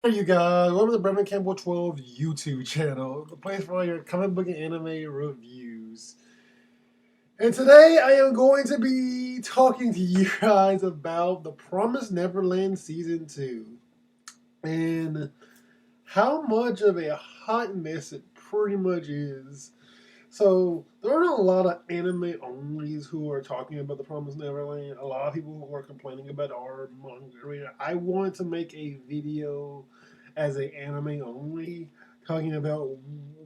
Hey you guys, welcome to the Bremen Campbell 12 YouTube channel, the place for all your comic book and anime reviews. And today I am going to be talking to you guys about the Promised Neverland Season 2 and how much of a hot mess it pretty much is. So there are a lot of anime onlys who are talking about the Promised Neverland. A lot of people who are complaining about our manga. I wanted to make a video as an anime only, talking about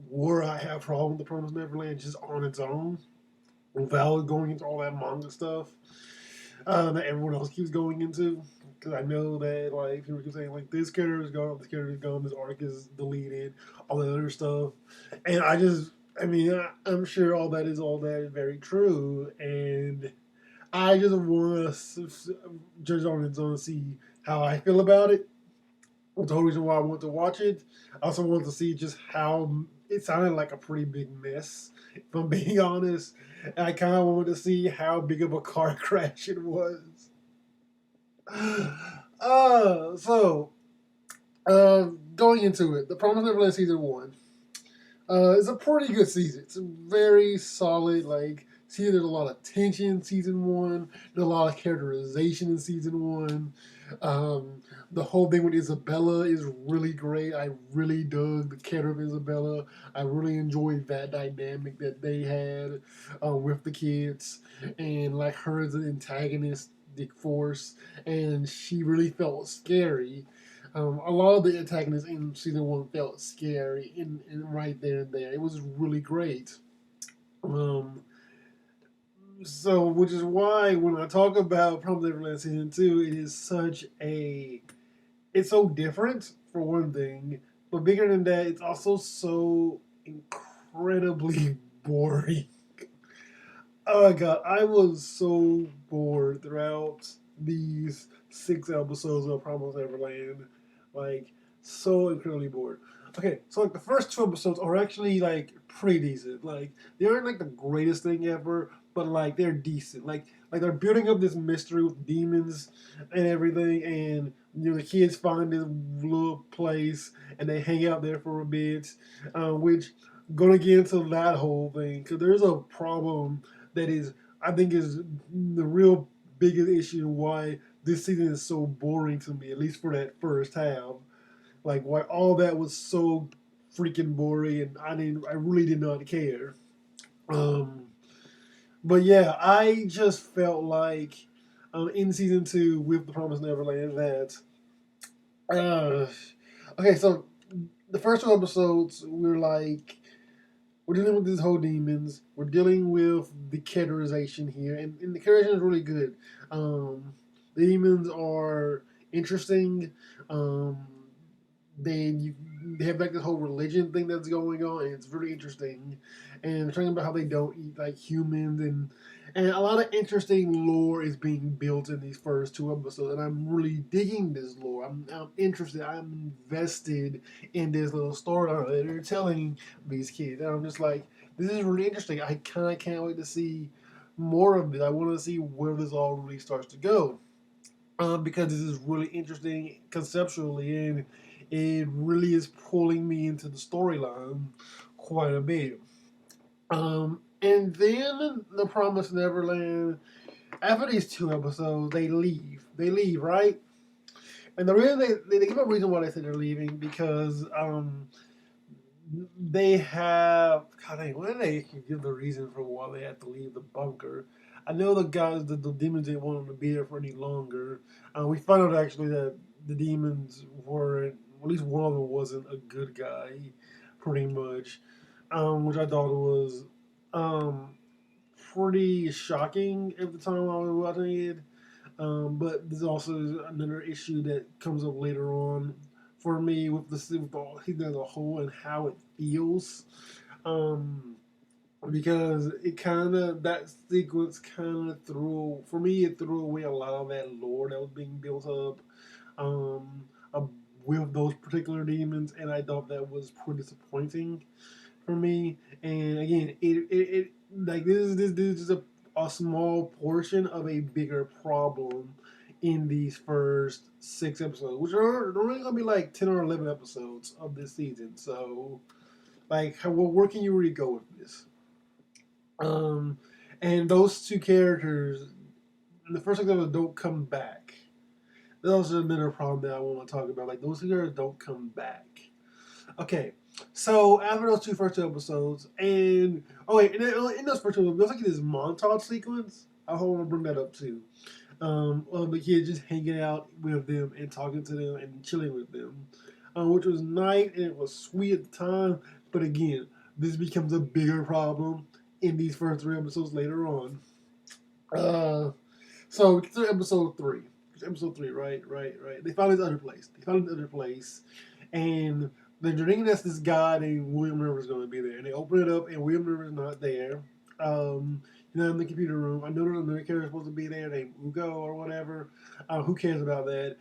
where I have problem with the Promised Neverland just on its own, without going into all that manga stuff that everyone else keeps going into. Because I know that like people keep saying like this character is gone, this character is gone, this arc is deleted, all that other stuff, and I'm sure all that is very true, and I just want to judge on its own, see how I feel about it. That's the whole reason why I want to watch it. I also want to see just how it sounded like a pretty big mess, if I'm being honest. And I kind of wanted to see how big of a car crash it was. So going into it, the Promised Neverland season one. It's a pretty good season. It's a very solid, like, see, there's a lot of tension in season one. There's a lot of characterization in season one. The whole thing with Isabella is really great. I really dug the character of Isabella. I really enjoyed that dynamic that they had with the kids, and like her as an antagonistic force, and she really felt scary. A lot of the antagonists in season one felt scary, and right there and there, it was really great. Um, so, which is why when I talk about Promised Neverland season two, it is such a, it's so different for one thing, but bigger than that, it's also so incredibly boring. Oh my god, I was so bored throughout these 6 episodes of Promised Neverland. Like, so incredibly bored. Okay, so like the first 2 episodes are actually like pretty decent. Like they aren't like the greatest thing ever, but like they're decent. Like they're building up this mystery with demons and everything, and the kids find this little place and they hang out there for a bit, which gonna get into that whole thing because there's a problem that is, I think, is the real biggest issue why this season is so boring to me, at least for that first half. Like why all that was so freaking boring, and I really did not care. Um, but yeah, I just felt like in season two with the Promised Neverland that uh, okay, so the first 2 episodes we're like we're dealing with these whole demons. We're dealing with the characterization here, and the characterization is really good. The demons are interesting. Um, they they have like this whole religion thing that's going on, and it's really interesting. And talking about how they don't eat like humans, and a lot of interesting lore is being built in these first 2 episodes, and I'm really digging this lore. I'm interested. I'm invested in this little story that they're telling these kids, and I'm just like, this is really interesting. I kind of can't wait to see more of it. I want to see where this all really starts to go, because this is really interesting conceptually, and it really is pulling me into the storyline quite a bit. And then the Promised Neverland. After these 2 episodes, they leave. They leave, right? And the reason they give a reason why they say they're leaving because they have, God dang, what did they give the reason for why they had to leave the bunker? I know the guys, the demons didn't want them to be there for any longer. We found out actually that the demons weren't, at least one of them wasn't a good guy, pretty much, which I thought was um, pretty shocking at the time I was watching it. But there's also another issue that comes up later on for me with with all he as a whole and how it feels. Um, because it kind of, that sequence kind of threw, for me it threw away a lot of that lore that was being built up um, uh, with those particular demons, and I thought that was pretty disappointing for me. And again, it like this is a small portion of a bigger problem in these first 6 episodes, which are only gonna be like 10 or 11 episodes of this season. So, like, where can you really go with this? Um, and those two characters in the first 6 episodes don't come back. That's another problem that I want to talk about. Like, those two characters don't come back. Okay, so after those first two episodes, and oh wait, in those first two episodes, there's like this montage sequence. I want to bring that up too. Of the kids just hanging out with them and talking to them and chilling with them, which was nice and it was sweet at the time. But again, this becomes a bigger problem in these first 3 episodes later on. So it's episode 3. It's episode 3, right. They found this other place. And they're drinking us this guy named William Rivers going to be there. And they open it up, and William Rivers not there. In the computer room. I know there's another character supposed to be there named Ugo or whatever. Who cares about that?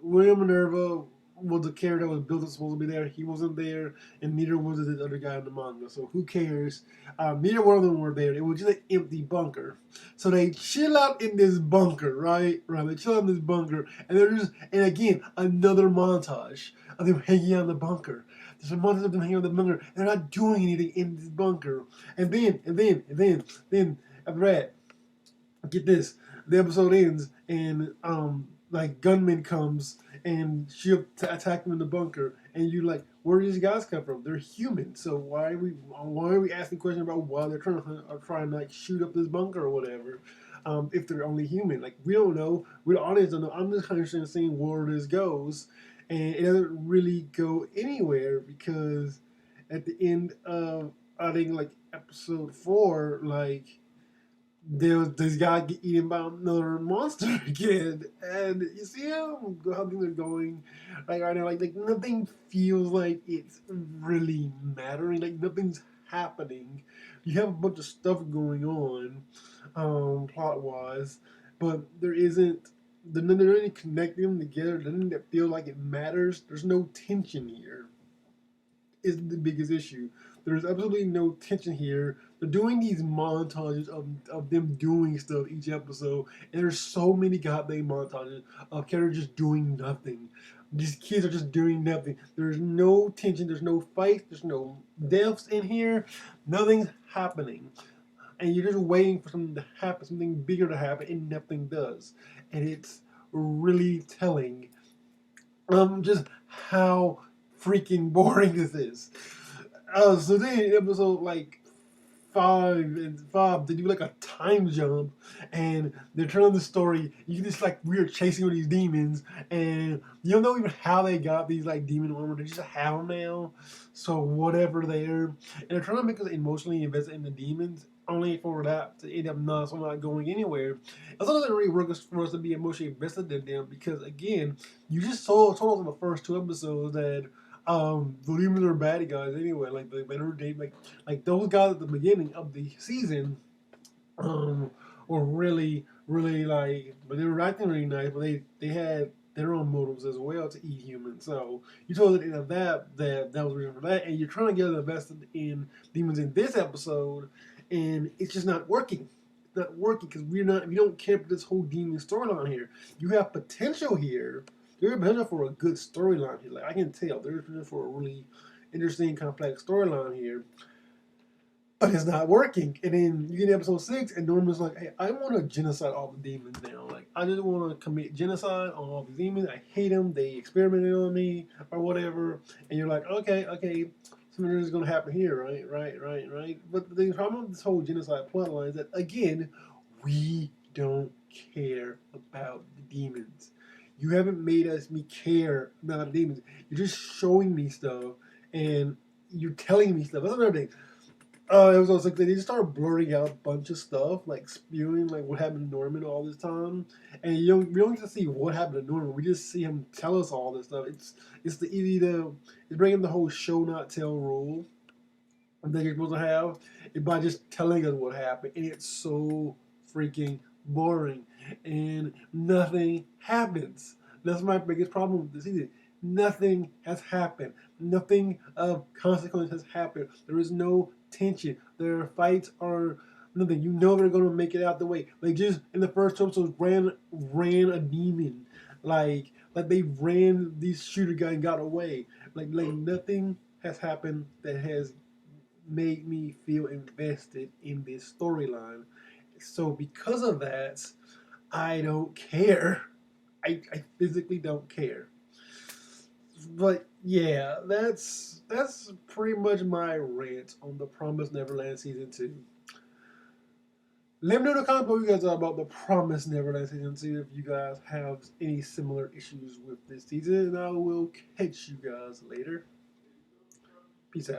William Minerva was the character that was built supposed to be there. He wasn't there, and neither was the other guy in the manga. So who cares? Neither one of them were there. It was just an empty bunker. So they chill out in this bunker, right? They chill out in this bunker, and and again, another montage of them hanging out in the bunker. There's a montage of them hanging out in the bunker. They're not doing anything in this bunker. And then, after that, get this, the episode ends, and like gunman comes and she attack them in the bunker, and you like, where do these guys come from? They're human, so why are we asking questions about why they're trying to like shoot up this bunker or whatever? If they're only human, like we don't know, we the audience don't know. I'm just kind of interested in seeing where this goes, and it doesn't really go anywhere because at the end of I think like episode 4, like this guy get eaten by another monster again, and you see how things are going like right now. Like nothing feels like it's really mattering. Like nothing's happening. You have a bunch of stuff going on, plot wise, but there isn't. They're not really connecting them together. Nothing that feels like it matters. There's no tension here. Is the biggest issue. There's absolutely no tension here. They're doing these montages of them doing stuff each episode, and there's so many goddamn montages of characters just doing nothing. These kids are just doing nothing. There's no tension. There's no fight. There's no deaths in here. Nothing's happening, and you're just waiting for something to happen, something bigger to happen, and nothing does. And it's really telling. Just how freaking boring this is. So then in episode like 5, they do like a time jump, and they're telling the story. You just like we're chasing with these demons, and you don't know even how they got these like demon armor. They just have them now, so whatever they're, and they're trying to make us emotionally invested in the demons. Only for that to end up not going anywhere. It also doesn't really work for us to be emotionally invested in them because again, you just told us in the first 2 episodes that the demons are bad guys anyway. Like like those guys at the beginning of the season, were really like, but they were acting really nice, but they had their own motives as well to eat humans. So you told at the end of that was the reason for that, and you're trying to get invested in demons in this episode, and it's just not working. It's not working because we don't care about this whole demon storyline here. You have potential here. There's potential for a good storyline here. Like I can tell, there's potential for a really interesting, complex storyline here. But it's not working. And then you get to episode 6, and Norman's like, "Hey, I want to genocide all the demons now. Like, I just want to commit genocide on all the demons. I hate them. They experimented on me or whatever." And you're like, "Okay, something is going to happen here, right." But the problem with this whole genocide plotline is that again, we don't care about the demons. You haven't made me care about the demons. You're just showing me stuff, and you're telling me stuff. That's another thing. It was also like they just started blurring out a bunch of stuff, like spewing like what happened to Norman all this time, and we don't get to see what happened to Norman. We just see him tell us all this stuff. It's breaking the whole show not tell rule that you're supposed to have by just telling us what happened, and it's so freaking boring, and nothing happens. That's my biggest problem with this season. Nothing has happened. Nothing of consequence has happened. There is no tension. Their fights are nothing. You know they're gonna make it out the way. Like just in the first two episodes, ran a demon, like they ran this shooter guy and got away. Like nothing has happened that has made me feel invested in this storyline. So because of that, I don't care. I physically don't care. But yeah, that's pretty much my rant on the Promised Neverland season 2. Let me know in the comments what you guys thought about the Promised Neverland season 2. If you guys have any similar issues with this season, and I will catch you guys later. Peace out.